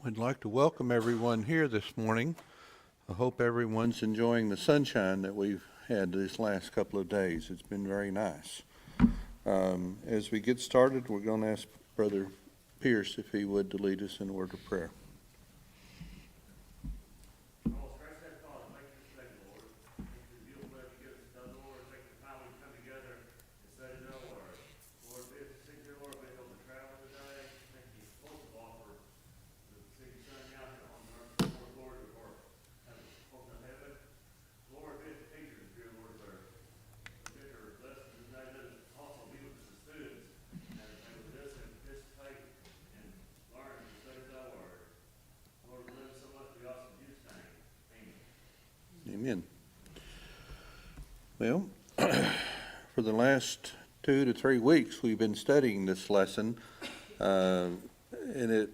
We'd like to welcome everyone here this morning. I hope everyone's enjoying the sunshine that we've had these last couple of days. It's been very nice. As we get started, we're going to ask Brother Pierce if he would to lead us in a word of prayer. Amen. Well, for the last 2 to 3 weeks, we've been studying this lesson, and it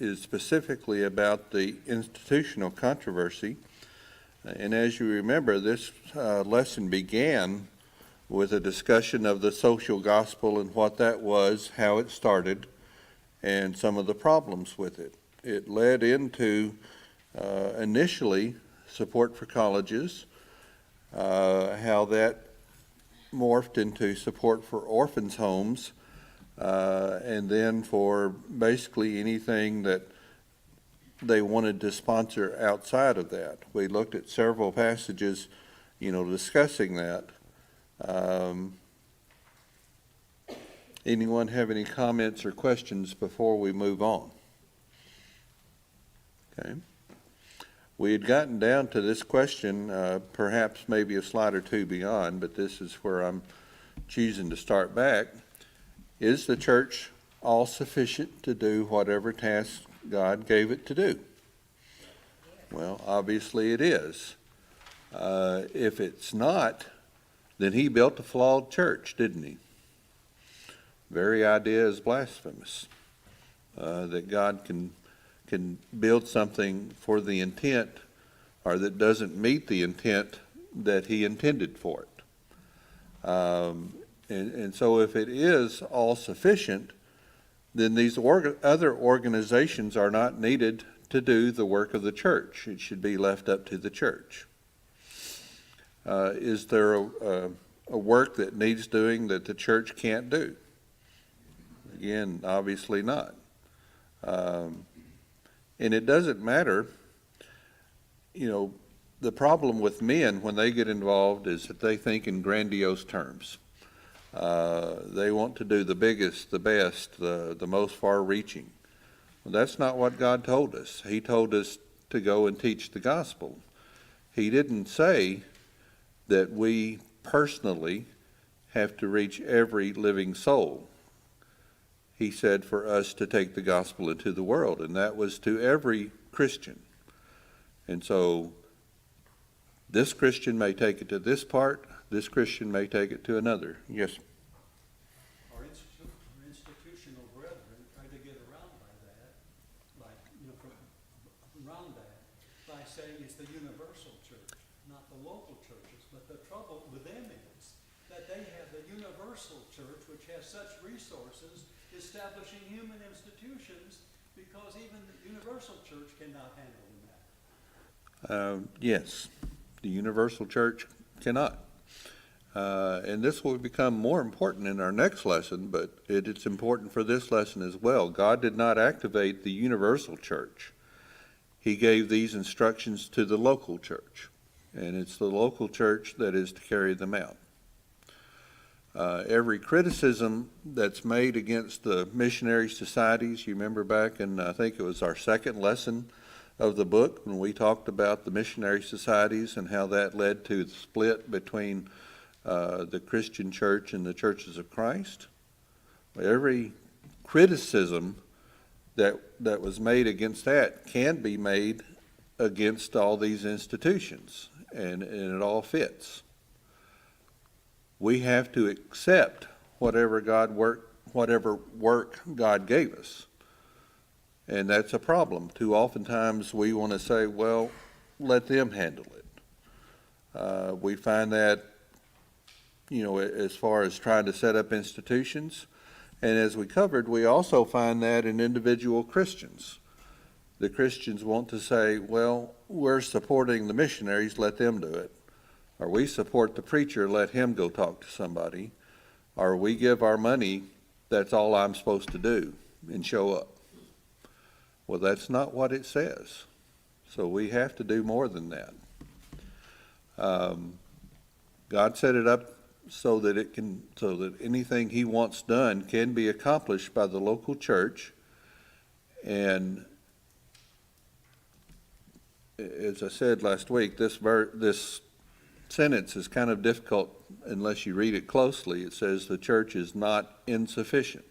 is specifically about the institutional controversy. And as you remember, this lesson began with a discussion of the social gospel and what that was, how it started, and some of the problems with it. It led into initially support for colleges, how that morphed into support for orphans' homes, and then for basically anything that they wanted to sponsor outside of that. We looked at several passages, discussing that. Anyone have any comments or questions before we move on? Okay. We had gotten down to this question, perhaps maybe a slide or two beyond, but this is where I'm choosing to start back. Is the church all sufficient to do whatever task God gave it to do? Well, obviously it is. If it's not, then he built a flawed church, didn't he? Very idea is blasphemous, that God can build something for the intent, or that doesn't meet the intent that he intended for it. And so if it is all sufficient, then these other organizations are not needed to do the work of the church. It should be left up to the church. Is there a work that needs doing that the church can't do? Again, obviously not. And it doesn't matter, the problem with men when they get involved is that they think in grandiose terms. They want to do the biggest, the best, the most far-reaching. Well, that's not what God told us. He told us to go and teach the gospel. He didn't say that we personally have to reach every living soul. He said for us to take the gospel into the world, and that was to every Christian. And so this Christian may take it to this part, this Christian may take it to another. Yes? Our institutional brethren try to get around by saying it's the universal church, not the local churches. But the trouble with them is that they have the universal church, which has such resources, establishing human institutions, because even the universal church cannot handle the matter. Yes, the universal church cannot. And this will become more important in our next lesson, but it's important for this lesson as well. God did not activate the universal church. He gave these instructions to the local church, and it's the local church that is to carry them out. Every criticism that's made against the missionary societies, you remember back in, I think it was our second lesson of the book, when we talked about the missionary societies and how that led to the split between the Christian church and the churches of Christ. Every criticism that was made against that can be made against all these institutions, and it all fits. We have to accept whatever work God gave us. And that's a problem. Too oftentimes we want to say, well, let them handle it. We find that, as far as trying to set up institutions. And as we covered, we also find that in individual Christians. the Christians want to say, well, we're supporting the missionaries, let them do it. Or we support the preacher, let him go talk to somebody. Or we give our money, that's all I'm supposed to do, and show up. Well, that's not what it says. So we have to do more than that. God set it up so that anything he wants done can be accomplished by the local church. And as I said last week, this sentence is kind of difficult unless you read it closely. It says the church is not insufficient.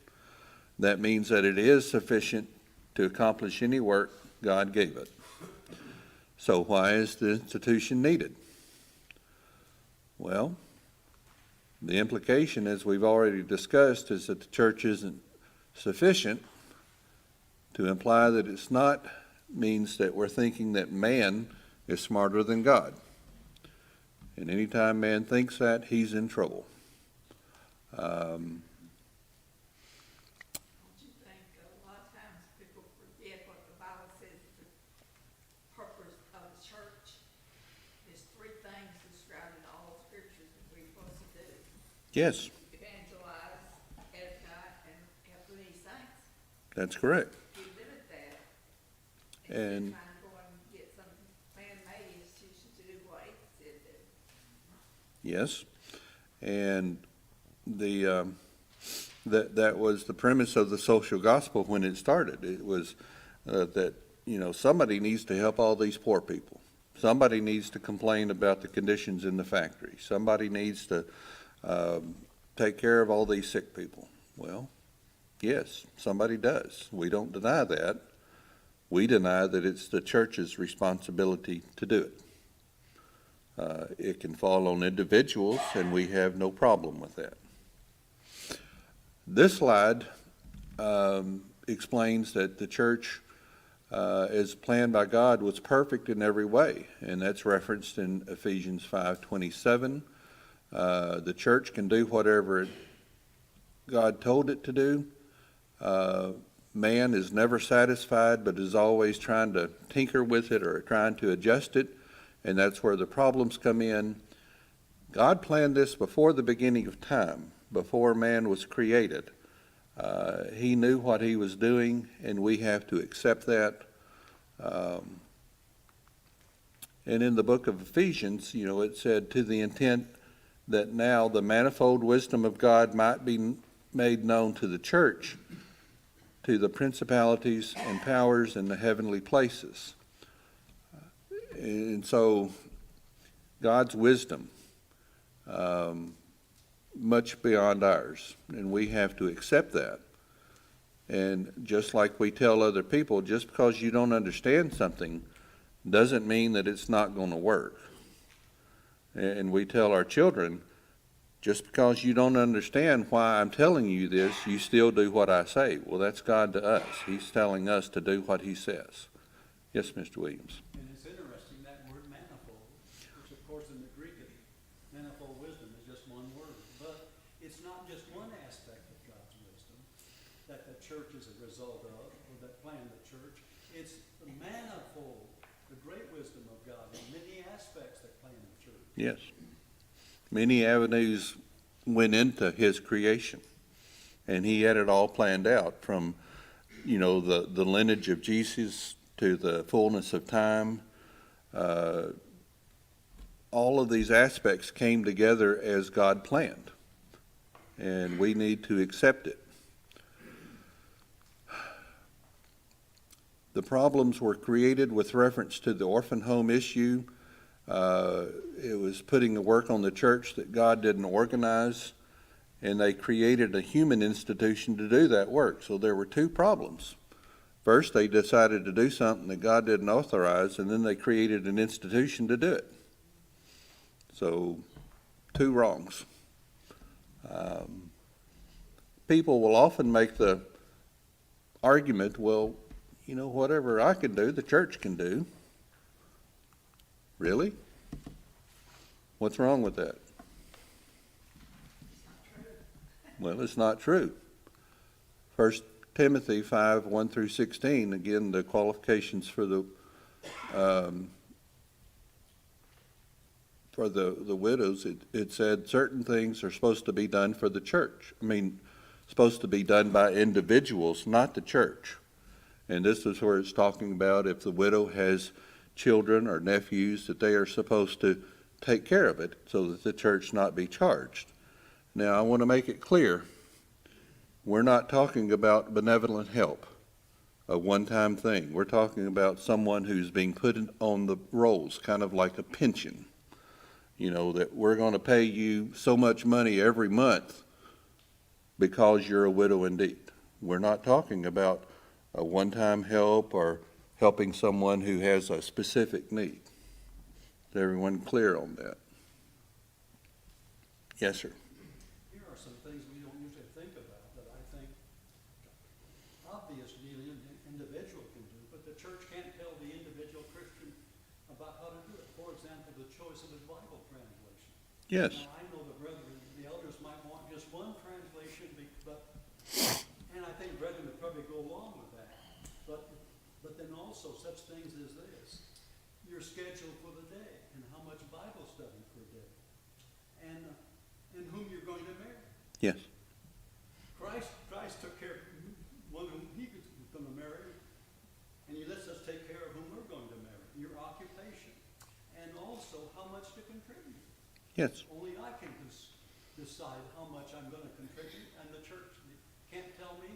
That means that it is sufficient to accomplish any work God gave it. So why is the institution needed? Well, the implication, as we've already discussed, is that the church isn't sufficient. To imply that it's not means that we're thinking that man is smarter than God. And anytime man thinks that, he's in trouble. Don't you think a lot of times people forget what the Bible says the purpose of the church? There's three things described in all scriptures that we're supposed to do: Yes, evangelize, edify, and help these saints. that's correct. We limit that. And- Instead of trying to go and get some man-made institution to do what it said to do. Yes, and that was the premise of the social gospel when it started. It was that somebody needs to help all these poor people. Somebody needs to complain about the conditions in the factory. Somebody needs to take care of all these sick people. Well, yes, somebody does. We don't deny that. We deny that it's the church's responsibility to do it. It can fall on individuals, and we have no problem with that. This slide explains that the church, as planned by God, was perfect in every way, and that's referenced in Ephesians 5:27. The church can do whatever God told it to do. Man is never satisfied, but is always trying to tinker with it or trying to adjust it, and that's where the problems come in. God planned this before the beginning of time, before man was created. He knew what he was doing, and we have to accept that. And in the book of Ephesians, it said, to the intent that now the manifold wisdom of God might be made known to the church, to the principalities and powers in the heavenly places. And so God's wisdom, much beyond ours, and we have to accept that. And just like we tell other people, just because you don't understand something doesn't mean that it's not going to work. And we tell our children, just because you don't understand why I'm telling you this, you still do what I say. Well, that's God to us. He's telling us to do what he says. Yes, Mr. Williams. And it's interesting, that word manifold, which of course in the Greek, manifold wisdom is just one word. But it's not just one aspect of God's wisdom that the church is a result of, or that planned the church. It's the manifold, the great wisdom of God in many aspects that planned the church. Yes. Many avenues went into his creation, and he had it all planned out from, the lineage of Jesus to the fullness of time. All of these aspects came together as God planned, and we need to accept it. The problems were created with reference to the orphan home issue. It was putting the work on the church that God didn't organize, and they created a human institution to do that work. So there were two problems. First, they decided to do something that God didn't authorize, and then they created an institution to do it. So, two wrongs. People will often make the argument, well, whatever I can do, the church can do. Really? What's wrong with that? It's not true. Well, it's not true. 1 Timothy 5, 1 through 16, again, the qualifications for the widows, it said certain things are supposed to be done for the church. Supposed to be done by individuals, not the church. And this is where it's talking about if the widow has children or nephews, that they are supposed to take care of it so that the church not be charged. Now, I want to make it clear, we're not talking about benevolent help, a one-time thing. We're talking about someone who's being put on the rolls, kind of like a pension. That we're going to pay you so much money every month because you're a widow indeed. We're not talking about a one-time help or helping someone who has a specific need. Is everyone clear on that? Yes, sir. Here are some things we don't usually think about that I think obviously an individual can do, but the church can't tell the individual Christian about how to do it. For example, the choice of his Bible translation. Yes. Now, I know the brethren, the elders might want just one translation, and I think brethren would probably go along with that. But then also such things as this, your schedule for the day, and how much Bible study per day, and whom you're going to marry. Yes. Christ took care of one whom he was going to marry, and he lets us take care of whom we're going to marry, your occupation, and also how much to contribute. Yes. Only I can decide how much I'm going to contribute, and the church can't tell me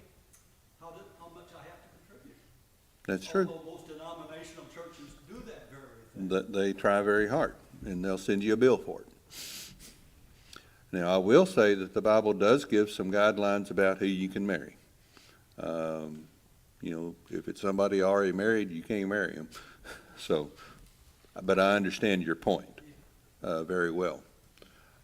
how much I have to contribute. That's true. Although most denominational churches do that very thing. They try very hard, and they'll send you a bill for it. Now, I will say that the Bible does give some guidelines about who you can marry. If it's somebody already married, you can't marry them. But I understand your point very well.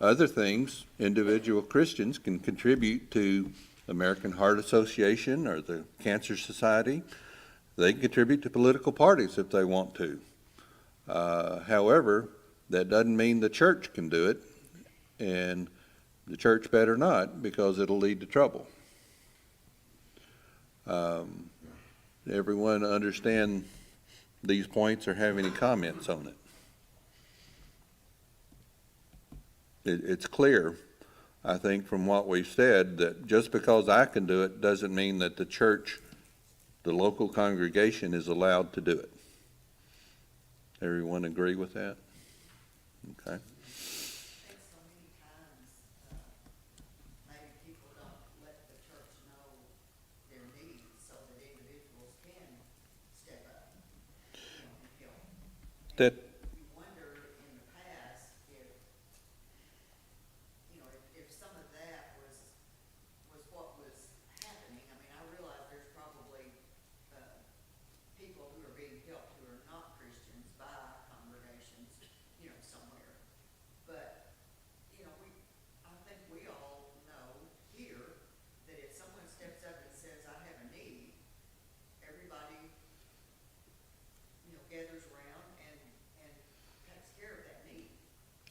Other things, individual Christians can contribute to American Heart Association or the Cancer Society. They can contribute to political parties if they want to. However, that doesn't mean the church can do it, and the church better not, because it'll lead to trouble. Everyone understand these points or have any comments on it? It's clear, I think, from what we've said, that just because I can do it doesn't mean that the church, the local congregation, is allowed to do it. Everyone agree with that? Okay. That You wonder in the past if some of that was what was happening. I mean, I realize there's probably people who are being helped who are not Christians by congregations, somewhere. But, I think we all know here that if someone steps up and says, I have a need, everybody, gathers around and takes care of that need.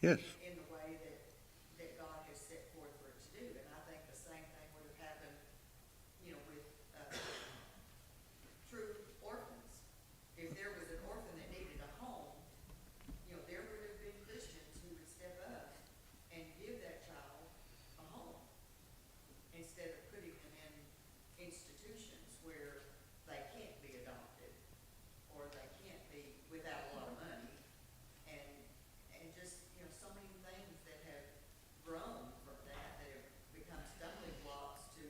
yes. In the way that God has set forth for it to do. And I think the same thing would have happened, with true orphans. If there was an orphan that needed a home, there would have been Christians who would step up and give that child a home instead of putting them in institutions where they can't be adopted or they can't be without a lot of money. And just, so many things that have grown from that have become stumbling blocks to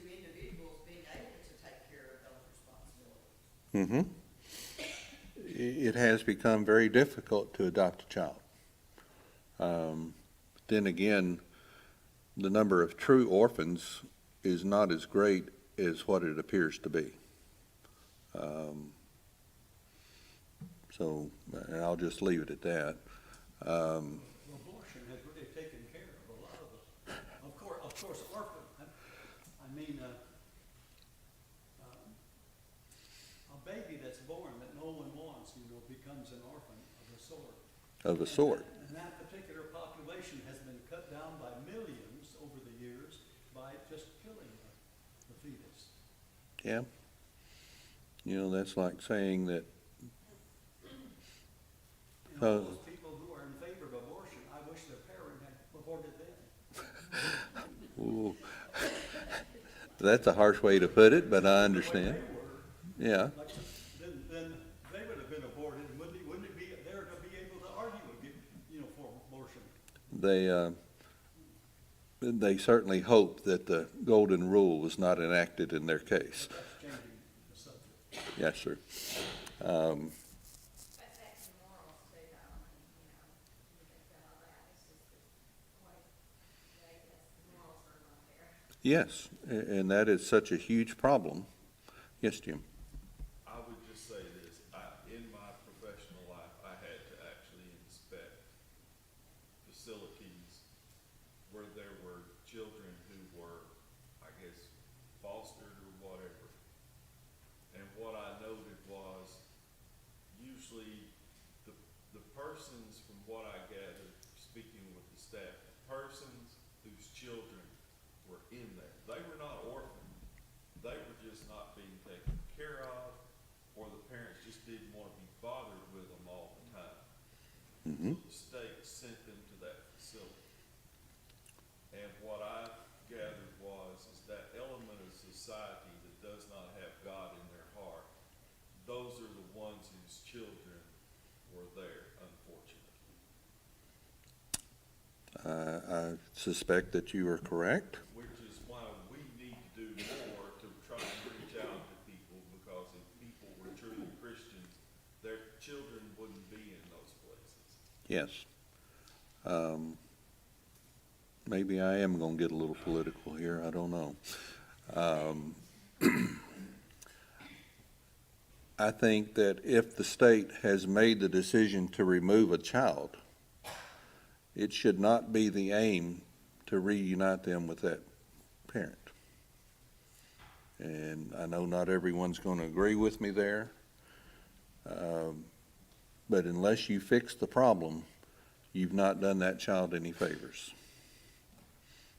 individuals being able to take care of those responsibilities. It has become very difficult to adopt a child. Then again, the number of true orphans is not as great as what it appears to be. And I'll just leave it at that. Abortion has really taken care of a lot of them. Of course, orphan. A baby that's born that no one wants, becomes an orphan of a sort. Of a sort. And that particular population has been cut down by millions over the years by just killing the fetus. Yeah. You know, that's like saying that, And all Uh, those people who are in favor of abortion, I wish their parent had aborted them. ooh, that's a harsh way to put it, but I The way understand. they were, Yeah. like, then they would have been aborted, and wouldn't it be there to be able to argue again, for abortion? They certainly hope that the golden rule was not enacted in their case. But that's changing the subject. Yes, sir. But that's the morals too, though, I mean, you think about all that, it's just the way, the morals are not there. Yes, and that is such a huge problem. Yes, Jim? I would just say this, in my professional life, I had to actually inspect facilities where there were children who were, I guess, fostered or whatever. And what I noted was, usually, the persons, from what I gathered, speaking with the staff, the persons whose children were in there, they were not orphaned. They were just not being taken care of, or the parents just didn't want to be bothered with them all the time. Mm-hmm. So the state sent them to that facility. And what I gathered is that element of society that does not have God in their heart, those are the ones whose children were there, unfortunately. I suspect that you are correct. Which is why we need to do more to try and reach out to people, because if people were truly Christians, their children wouldn't be in those places. Yes. Maybe I am going to get a little political here. I don't know. I think that if the state has made the decision to remove a child, it should not be the aim to reunite them with that parent. And I know not everyone's going to agree with me there. But unless you fix the problem, you've not done that child any favors.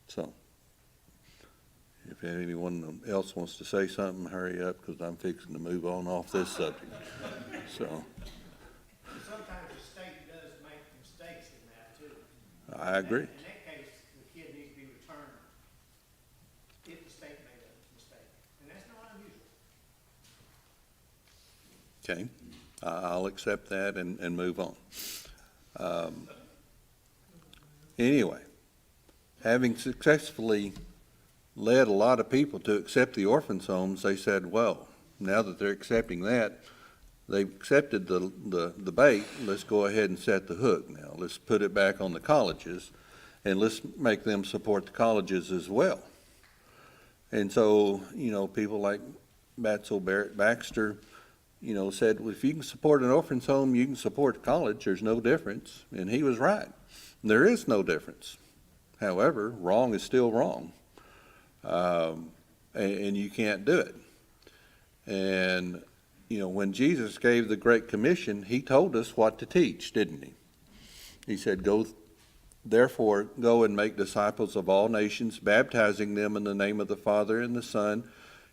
So, if anyone else wants to say something, hurry up, because I'm fixing to move on off this subject. So, Sometimes the state does make mistakes in that too. I agree. In that case, the kid needs to be returned if the state made a mistake, and that's not unusual. Okay, I'll accept that and move on. Anyway, having successfully led a lot of people to accept the orphans' homes, they said, well, now that they're accepting that, they've accepted the bait, let's go ahead and set the hook now. Let's put it back on the colleges, and let's make them support the colleges as well. And so, people like Batzel Barrett Baxter, said, well, if you can support an orphan's home, you can support the college. There's no difference. And he was right. There is no difference. However, wrong is still wrong. And you can't do it. And, when Jesus gave the Great Commission, he told us what to teach, didn't he? He said, therefore, go and make disciples of all nations, baptizing them in the name of the Father and the Son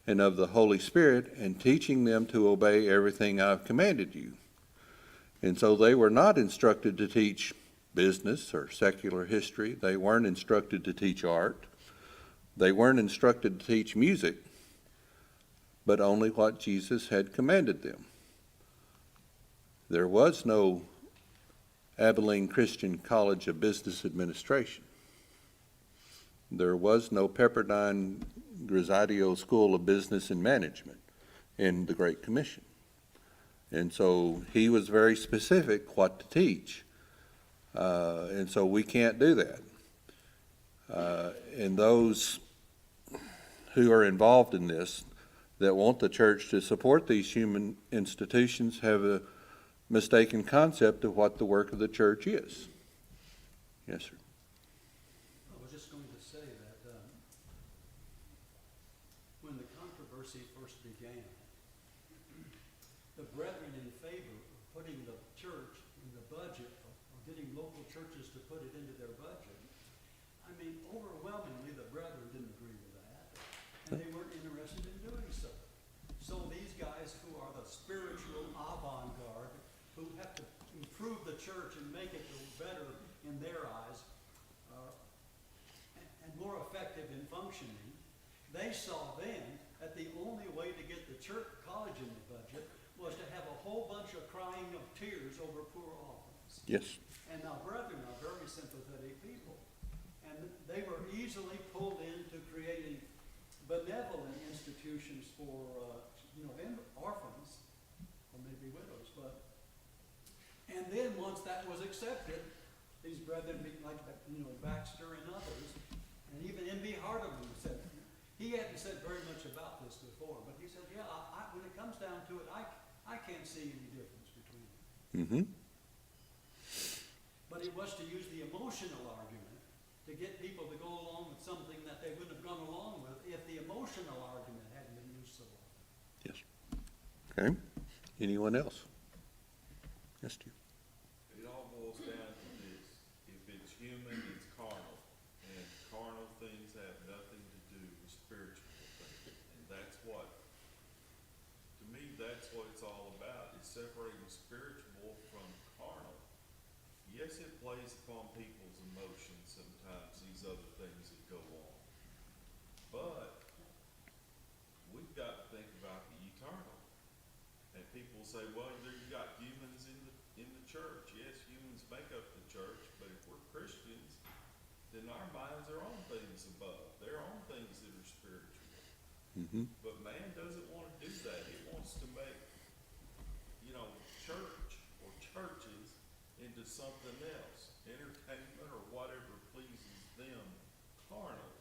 and of the Holy Spirit, and teaching them to obey everything I've commanded you. And so they were not instructed to teach business or secular history. They weren't instructed to teach art. They weren't instructed to teach music, but only what Jesus had commanded them. There was no Abilene Christian College of Business Administration. There was no Pepperdine Grisadio School of Business and Management in the Great Commission. And so he was very specific what to teach. And so we can't do that. And those who are involved in this that want the church to support these human institutions have a mistaken concept of what the work of the church is. Yes, sir. I was just going to say that when the controversy first began, the brethren in favor of putting the church in the budget, or getting local churches to put it into their budget, I mean, overwhelmingly, the brethren didn't agree with that, and they weren't interested church and make it better in their eyes, and more effective in functioning, they saw then that the only way to get the church college in the budget was to have a whole bunch of crying of tears over poor orphans. Yes. And now brethren are very sympathetic people. And they were easily pulled into creating benevolent institutions for, orphans, or maybe widows, but. And then once that was accepted, these brethren, like, Baxter and others, and even M.B. Hardeman said, he hadn't said very much about this before, but he said, yeah, when it comes down to it, I can't see any difference between them. Mm-hmm. But it was to use the emotional argument to get people to go along with something that they wouldn't have gone along with if the emotional argument hadn't been used so often. Yes. Okay. Anyone else? Yes, Steve. It all boils down to this: if it's human, it's carnal, and carnal things have nothing to do with spiritual things. And that's what, to me, that's what it's all about, is separating spiritual from carnal. Yes, it plays upon people's emotions sometimes, these other things that go on. But we've got to think about the eternal. And people say, well, you got humans in the church. Yes, humans make up the church, but if we're Christians, then our minds are on things above. They're on things that are spiritual. Mm-hmm. But man doesn't want to do that. It wants to make, church or churches into something else, entertainment or whatever pleases them carnally.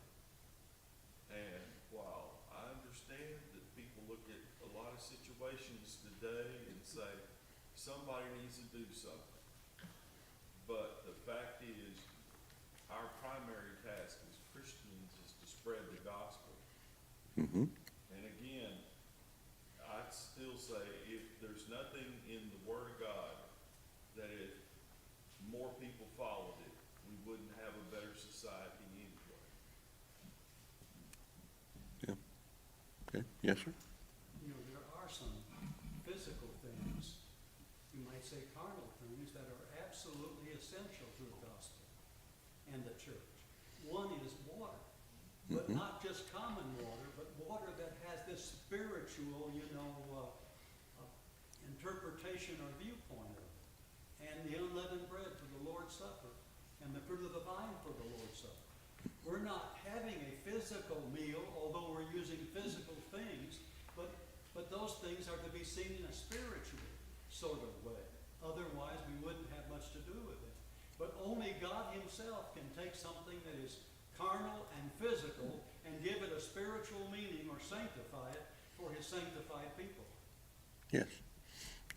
And while I understand that people look at a lot of situations today and say, somebody needs to do something. But the fact is, our primary task as Christians is to spread the gospel. Mm-hmm. And again, I'd still say, if there's nothing in the Word of God, that if more people followed it, we wouldn't have a better society anyway. Okay. Yes, sir. There are some physical things, you might say carnal things, that are absolutely essential to the gospel and the church. One is water, but Mhm. not just common water, but water that has this spiritual, interpretation or viewpoint of it. And the unleavened bread for the Lord's Supper, and the fruit of the vine for the Lord's Supper. We're not having a physical meal, although we're using physical things, but those things are to be seen in a spiritual sort of way. Otherwise, we wouldn't have much to do with it. But only God himself can take something that is carnal and physical and give it a spiritual meaning or sanctify it for his sanctified people. Yes.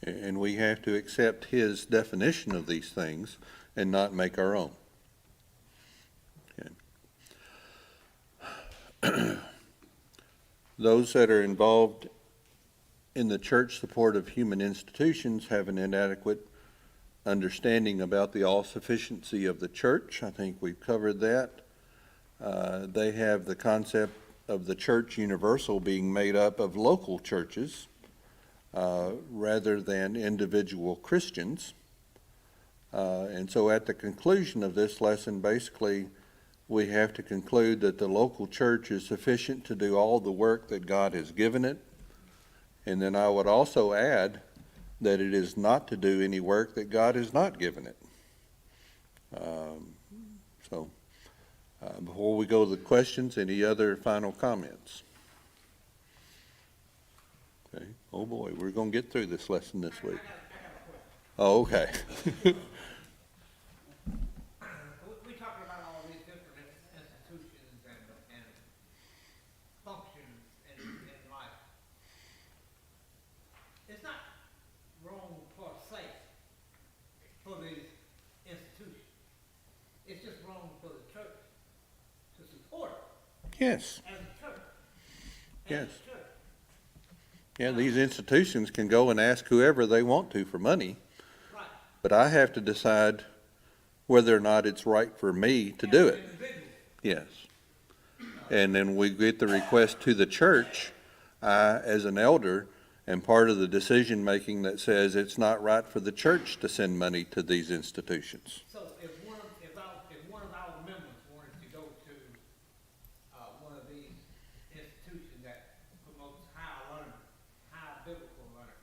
And we have to accept his definition of these things and not make our own. Okay. Those that are involved in the church support of human institutions have an inadequate understanding about the all-sufficiency of the church. I think we've covered that. They have the concept of the church universal being made up of local churches rather than individual Christians. And so at the conclusion of this lesson, basically, we have to conclude that the local church is sufficient to do all the work that God has given it. And then I would also add that it is not to do any work that God has not given it. Before we go to the questions, any other final comments? Okay. Oh boy, we're going to get through this lesson this week. Oh, okay. We talk about all these different institutions and functions in life. It's not wrong per se for these institutions. It's just wrong for the church to support it Yes. as a church. Yes. As a church. Yeah, these institutions can go and ask whoever they want to for money, Right. but I have to decide whether or not it's right for me to do As it. an individual. Yes. And then we get the request to the church. I, as an elder, and part of the decision-making that says it's not right for the church to send money to these institutions. So if one of our members wanted to go to, one of these institutions that promotes high learning, high biblical learning,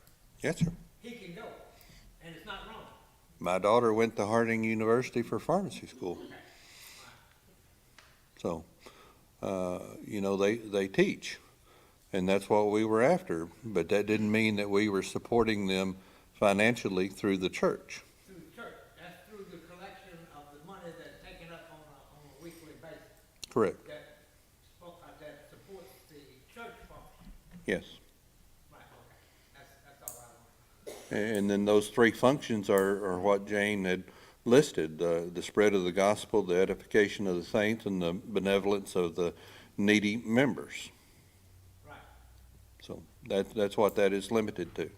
Yes, sir. he can go, and it's not wrong. My daughter went to Harding University for pharmacy school. So, they teach, and that's what we were after, but that didn't mean that we were supporting them financially through the church. Through the church, that's through the collection of the money that's taken up on a weekly basis, Correct. that supports the church function. Yes. Right, okay, that's all I want. And then those three functions are what Jane had listed, the spread of the gospel, the edification of the saints, and the benevolence of the needy members. Right. So that's what that is limited to.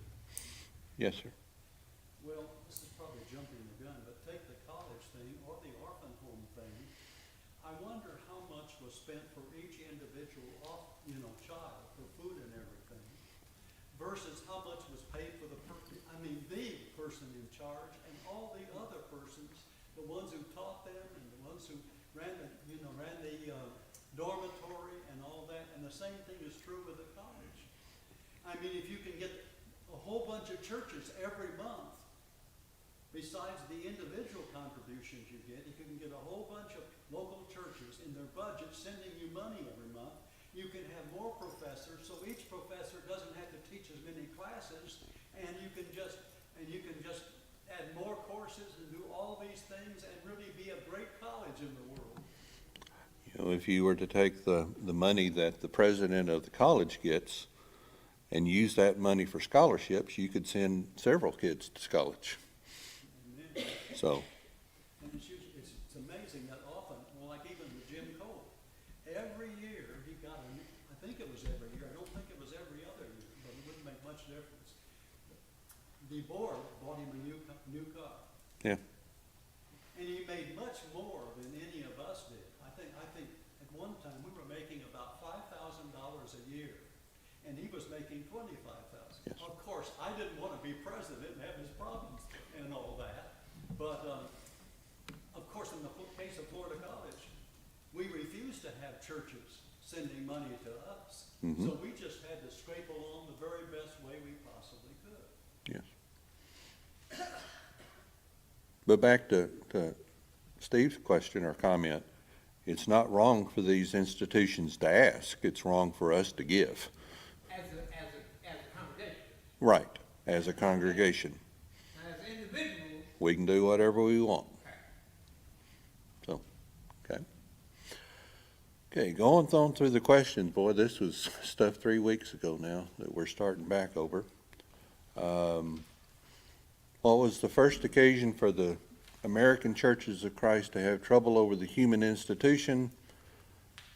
Yes, sir. Well, this is probably jumping the gun, but take the college thing or the orphan home thing. I wonder how much was spent for each individual child for food and everything versus how much was paid for the person in charge and all the other persons, the ones who taught them and the ones who ran the dormitory and all that. And the same thing is true with the college. I mean, if you can get a whole bunch of churches every month, besides the individual contributions you get, if you can get a whole bunch of local churches in their budget sending you money every month, you can have more professors, so each professor doesn't have to teach as many classes, and you can just add more courses and do all these things and really be a great college in the world. If you were to take the money that the president of the college gets and use that money for scholarships, you could send several kids to college. And So, it's amazing that often, like even with Jim Cole, every year he got I think it was every year, I don't think it was every other year, but it wouldn't make much difference. The board bought him a new car. Yeah. And he made much more than any of us did. I think at one time we were making about $5,000 a year, and he was making $25,000. Yes. Of course, I didn't want to be president and have his problems and all that, but of course, in the case of Florida College, we refused to have churches sending money to us, so we just had to scrape along the very best way we possibly could. yes. But back to Steve's question or comment, it's not wrong for these institutions to ask, it's wrong for us to give. As a congregation. Right, as a congregation. Now, as individuals, We can do whatever we want. So, okay. Okay, going on through the questions, boy, this was stuff 3 weeks ago now that we're starting back over. What was the first occasion for the American Churches of Christ to have trouble over the human institution?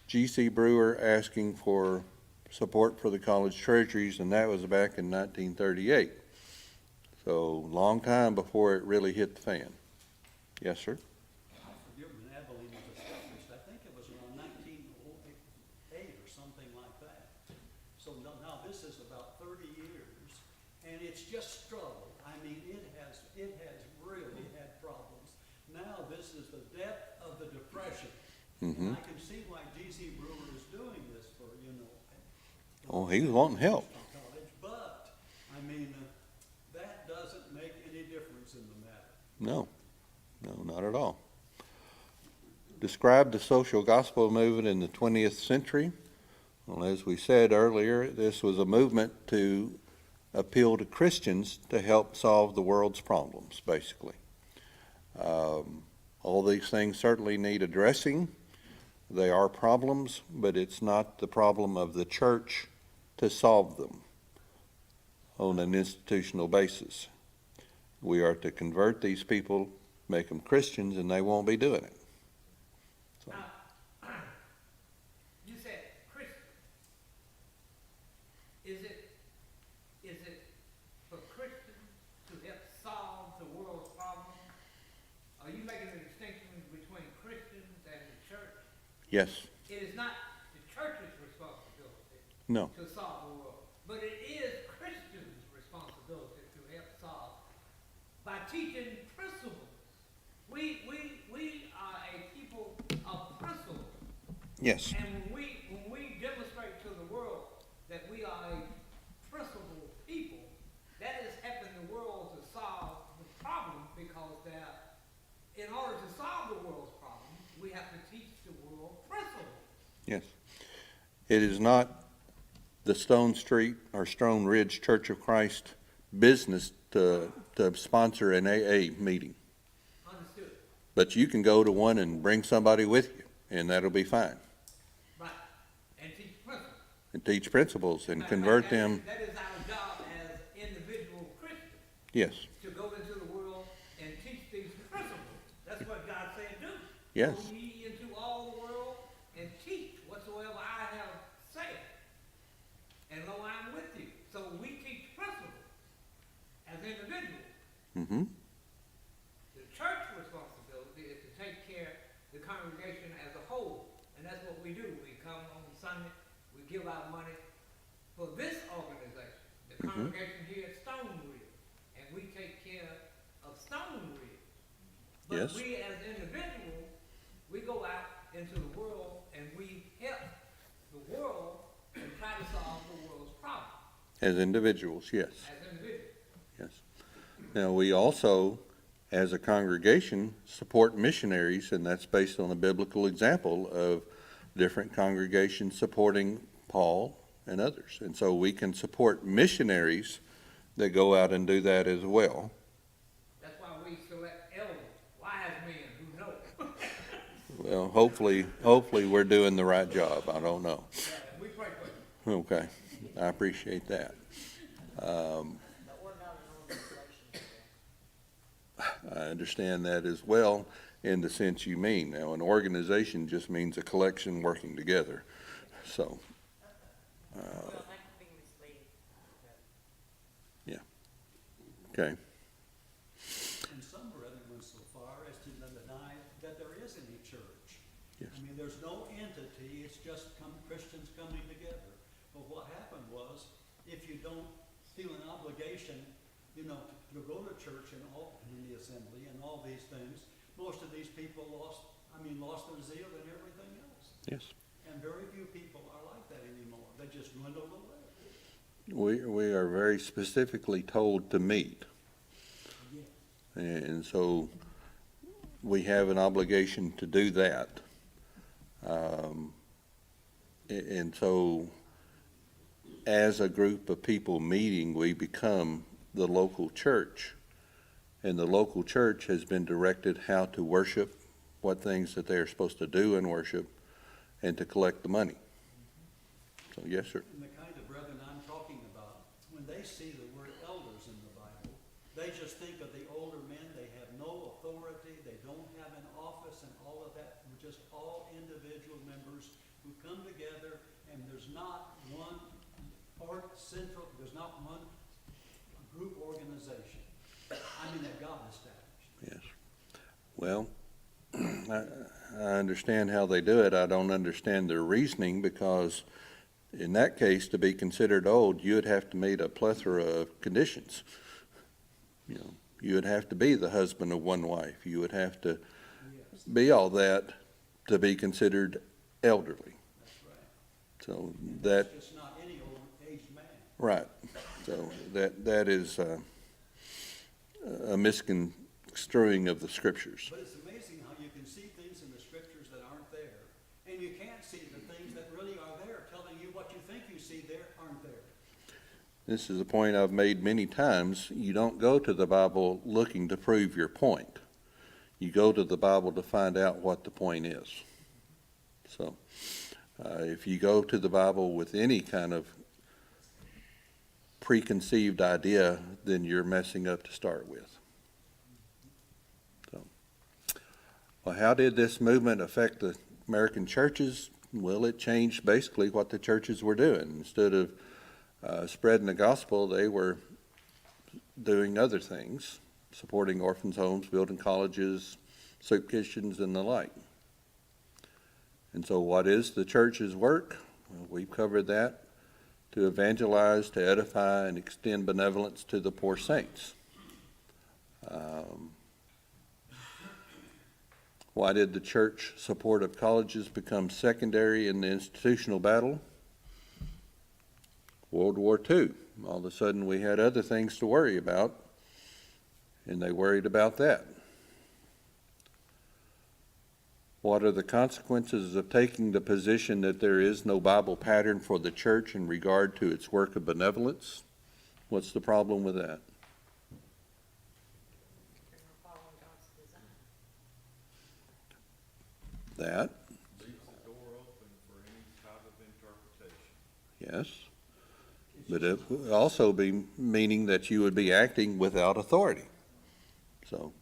G.C. Brewer asking for support for the college treasuries, and that was back in 1938. So, long time before it really hit the fan. Yes, sir? I forget when Abilene was established, I think it was around 1908 or something like that. So now this is about 30 years, and it's just struggled. I mean, it has really had problems. Now this is the depth of the Depression. And I can see why G.C. Brewer is doing this for, Oh, he was wanting help. college, but, I mean, that doesn't make any difference in the matter. No, not at all. Describe the social gospel movement in the 20th century. Well, as we said earlier, this was a movement to appeal to Christians to help solve the world's problems, basically. All these things certainly need addressing. They are problems, but it's not the problem of the church to solve them on an institutional basis. We are to convert these people, make them Christians, and they won't be doing it. So, you said Christian. Is it for Christians to help solve the world's problems? Are you making a distinction between Christians and the church? yes, It is not the church's responsibility no, to solve the world, but it is Christians' by teaching principles. We are a people of principles. Yes. And when we demonstrate to the world that we are a principled people, that is helping the world to solve the problem, because in order to solve the world's problem, we have to teach the world principles. Yes. It is not the Stone Street or Stone Ridge Church of Christ business to sponsor an AA meeting. Understood? But you can go to one and bring somebody with you, and that'll be fine. Right. And teach principles. And teach principles and Matter of convert fact, them. That is our job as individual Christians, Yes, to go into the world and teach these principles. That's what God said do. yes, Go ye into all the world and teach whatsoever I have said. And lo, I'm with you. So we teach principles as individuals. mm-hmm, The church responsibility is to take care of the congregation as a whole. And that's what we do. We come on Sunday, we give our money for this organization, the congregation here at Stone Ridge. And we take care of Stone Ridge. But Yes. we as individuals, we go out into the world and we help the world and try to solve the world's problem as individuals, yes, as individuals. yes. Now, we also, as a congregation, support missionaries, and that's based on a biblical example of different congregations supporting Paul and others. And so we can support missionaries that go out and do that as well. That's why we select elders, wise men who know. Well, hopefully we're doing the right job. I don't know. We pray for you. Okay, I appreciate that. I understand that as well in the sense you mean. Now, an organization just means a collection working together. So, Well, that can be misleading. okay, And some brethren went so far as to deny that there is any church. Yes. I mean, there's no entity, it's just Christians coming together. But what happened was, if you don't feel an obligation, to go to church and in the assembly and all these things, most of these people lost their zeal and everything else. yes. And very few people are like that anymore. They just dwindled away. We are very specifically told to meet. Yeah. And so we have an obligation to do that. And so as a group of people meeting, we become the local church. And the local church has been directed how to worship, what things that they are supposed to do in worship, and to collect the money. So, yes, sir. And the kind of brethren I'm talking about, when they see the word elders in the Bible, they just think of the older men. They have no authority. They don't have an office and all of that. We're just all individual members who come together, and there's not one there's not one group organization. That God established. Yes. Well, I understand how they do it. I don't understand their reasoning, because in that case, to be considered old, you would have to meet a plethora of conditions. You would have to be the husband of one wife. You would have to Yes, be all that to be considered elderly. that's right. So And that, that's just not any old aged man. right. So that is a misconstruing of the scriptures. But it's amazing how you can see things in the scriptures that aren't there, and you can't see the things that really are there, telling you what you think you see there aren't there. This is a point I've made many times. You don't go to the Bible looking to prove your point. You go to the Bible to find out what the point is. So, if you go to the Bible with any kind of preconceived idea, then you're messing up to start with. So, well, how did this movement affect the American churches? Well, it changed basically what the churches were doing. Instead of spreading the gospel, they were doing other things, supporting orphans' homes, building colleges, soup kitchens, and the like. And so what is the church's work? Well, we've covered that: to evangelize, to edify, and extend benevolence to the poor saints. Why did the church support of colleges become secondary in the institutional battle? World War II. All of a sudden, we had other things to worry about, and they worried about that. What are the consequences of taking the position that there is no Bible pattern for the church in regard to its work of benevolence? What's the problem with that? That, Leaves the door open for any type of interpretation. yes. But it would also be meaning that you would be acting without authority. So,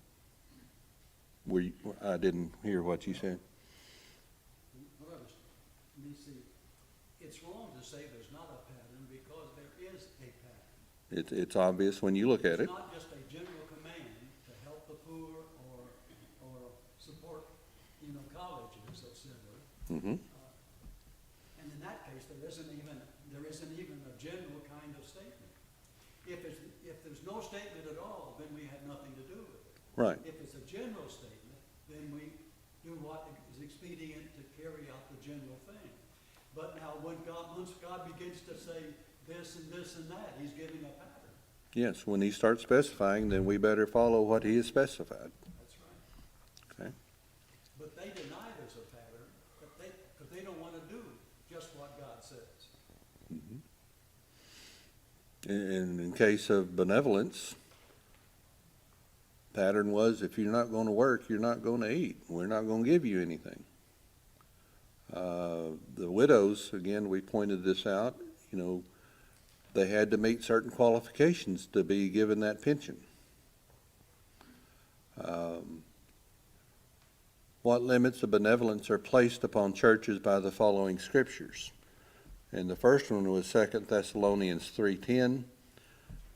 I didn't hear what you said. Let me see. It's wrong to say there's not a pattern because there is a pattern. It's obvious when you look at it. It's not just a general command to help the poor or support, colleges, et cetera. Mhm. And in that case, there isn't even a general kind of statement. If there's no statement at all, then we have nothing to do with it. Right. If it's a general statement, then we do what is expedient to carry out the general thing. But now, once God begins to say this and this and that, he's giving a pattern. Yes, when he starts specifying, then we better follow what he has specified. That's right. Okay. But they deny there's a pattern, because they don't want to do just what God says. In case of benevolence, pattern was if you're not going to work, you're not going to eat. We're not going to give you anything. The widows, again, we pointed this out, they had to meet certain qualifications to be given that pension. What limits of benevolence are placed upon churches by the following scriptures? And the first one was 2 Thessalonians 3:10.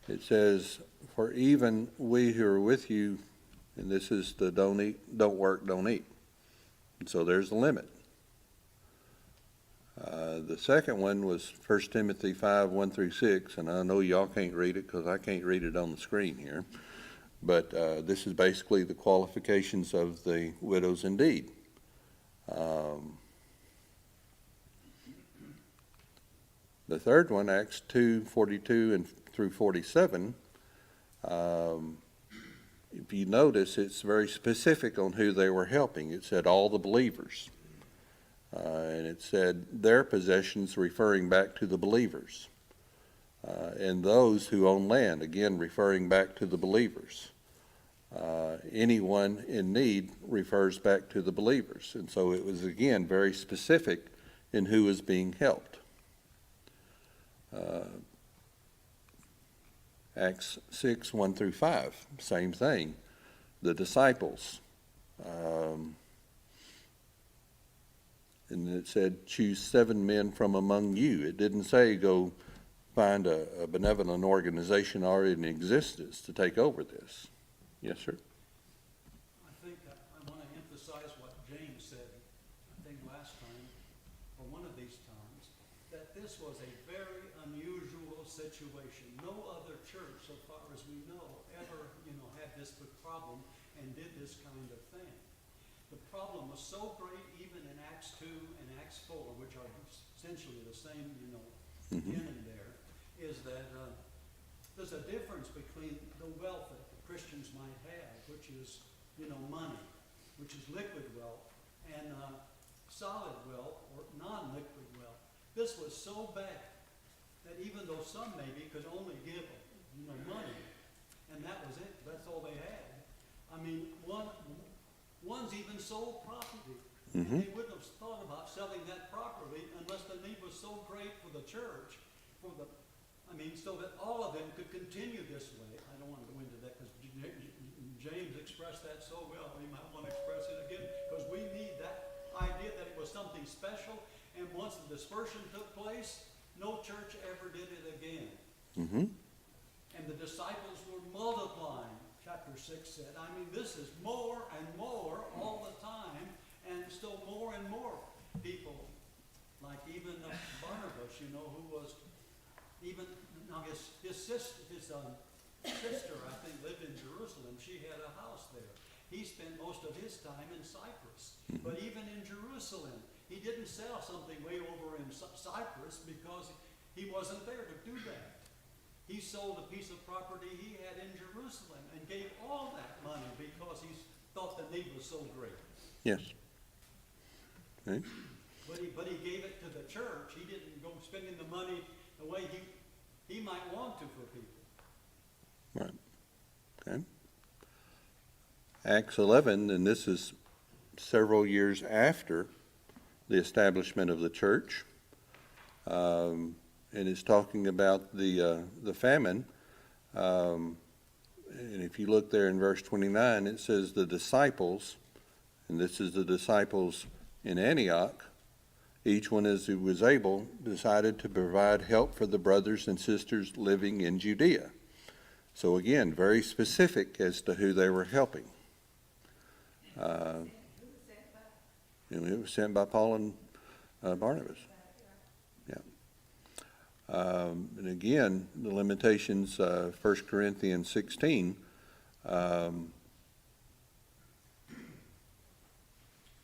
It says, "For even we who are with you," and this is the don't eat, don't work, don't eat. And so there's the limit. The second one was 1 Timothy 5:1-6, and I know y'all can't read it because I can't read it on the screen here. But this is basically the qualifications of the widows indeed. The third one, Acts 2:42 through 47, if you notice, it's very specific on who they were helping. It said all the believers. And it said their possessions, referring back to the believers. And those who own land, again, referring back to the believers. Anyone in need refers back to the believers. And so it was, again, very specific in who was being helped. Acts 6:1-5, same thing. The disciples. And it said, choose 7 men from among you. It didn't say go find a benevolent organization already in existence to take over this. Yes, sir? I think I want to emphasize what James said, I think last time, or one of these times, that this was a very unusual situation. No other church, so far as we know, ever, had this problem and did this kind of thing. The problem was so great, even in Acts 2 and Acts 4, which are essentially the same, beginning there, is that there's a difference between the wealth that Christians might have, which is, money, which is liquid wealth, and solid wealth or non-liquid wealth. This was so bad that even though some maybe could only give, money, and that was it, that's all they had. I mean, one's even sold property. And they wouldn't have thought about selling that property unless the need was so great for the church, so that all of them could continue this way. I don't want to go into that because James expressed that so well. We might want to express it again because we need that idea that it was something special. And once the dispersion took place, no church ever did it again. And the disciples were multiplying, chapter 6 said. I mean, this is more and more all the time, and still more and more people, like even Barnabas, who was even, now his sister, I think, lived in Jerusalem. She had a house there. He spent most of his time in Cyprus. But even in Jerusalem, he didn't sell something way over in Cyprus because he wasn't there to do that. He sold a piece of property he had in Jerusalem and gave all that money because he thought the need was so great. Yes. Okay. But he gave it to the church. He didn't go spending the money the way he might want to for people. Right. Okay. Acts 11, and this is several years after the establishment of the church, and it's talking about the famine. And if you look there in verse 29, it says the disciples, and this is the disciples in Antioch, each one as he was able decided to provide help for the brothers and sisters living in Judea. So again, very specific as to who they were helping. It was sent by Paul and Barnabas. Yeah. And again, the limitations, 1 Corinthians 16, and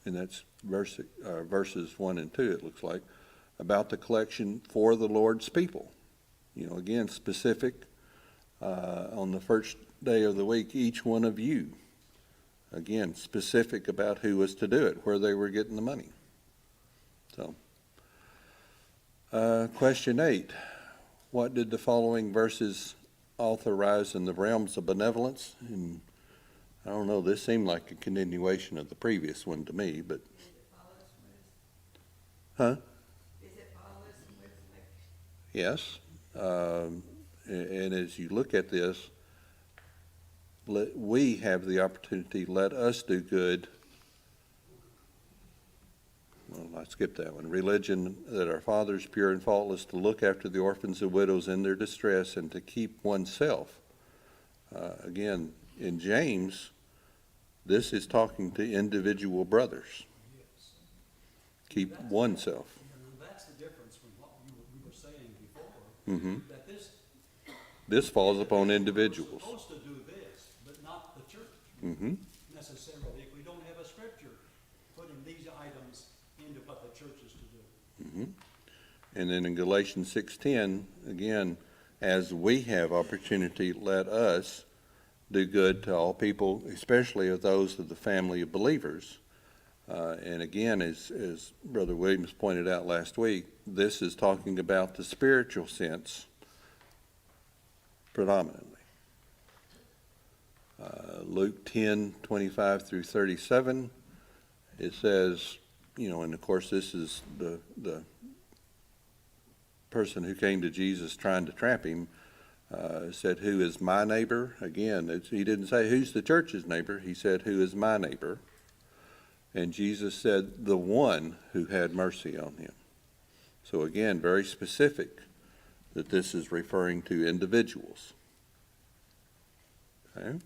that's verses 1 and 2, it looks like, about the collection for the Lord's people. Again, specific on the first day of the week, each one of you. Again, specific about who was to do it, where they were getting the money. So, question 8. What did the following verses authorize in the realms of benevolence? And I don't know, this seemed like a continuation of the previous one to me, but. Huh? Is it follows and wisdom? Yes. And as you look at this, we have the opportunity, let us do good. Well, I skipped that one. Religion, that our fathers pure and faultless, to look after the orphans and widows in their distress, and to keep oneself. Again, in James, this is talking to individual brothers. Yes. Keep That's- oneself. That's the difference from what we were saying before. Mm-hmm. That This falls upon individuals. We're supposed to do this, but not the church Mm-hmm. necessarily. If we don't have a scripture putting these items into what the church is to do. Mm-hmm. And then in Galatians 6:10, again, as we have opportunity, let us do good to all people, especially of those of the family of believers. And again, as Brother Williams pointed out last week, this is talking about the spiritual sense predominantly. Luke 10:25 through 37, it says, and of course this is the person who came to Jesus trying to trap him, said, who is my neighbor? Again, he didn't say who's the church's neighbor. He said, who is my neighbor? And Jesus said, the one who had mercy on him. So again, very specific that this is referring to individuals. Okay.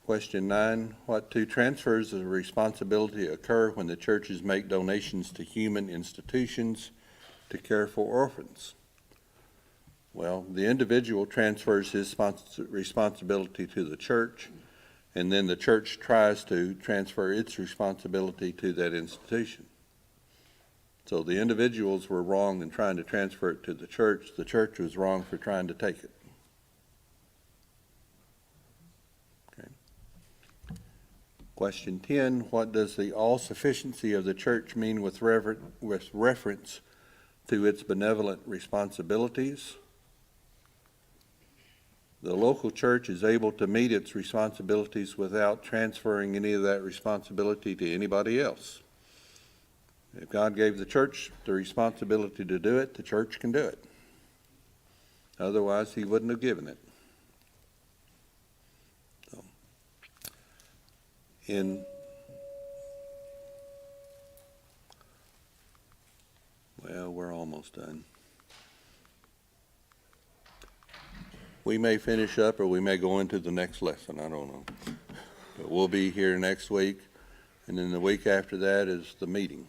Question 9, what two transfers of responsibility occur when the churches make donations to human institutions to care for orphans? Well, the individual transfers his responsibility to the church, and then the church tries to transfer its responsibility to that institution. So the individuals were wrong in trying to transfer it to the church. The church was wrong for trying to take it. Okay. Question 10, what does the all-sufficiency of the church mean with reference to its benevolent responsibilities? The local church is able to meet its responsibilities without transferring any of that responsibility to anybody else. If God gave the church the responsibility to do it, the church can do it. Otherwise, he wouldn't have given it. So, we're almost done. We may finish up or we may go into the next lesson, I don't know. But we'll be here next week, and then the week after that is the meeting.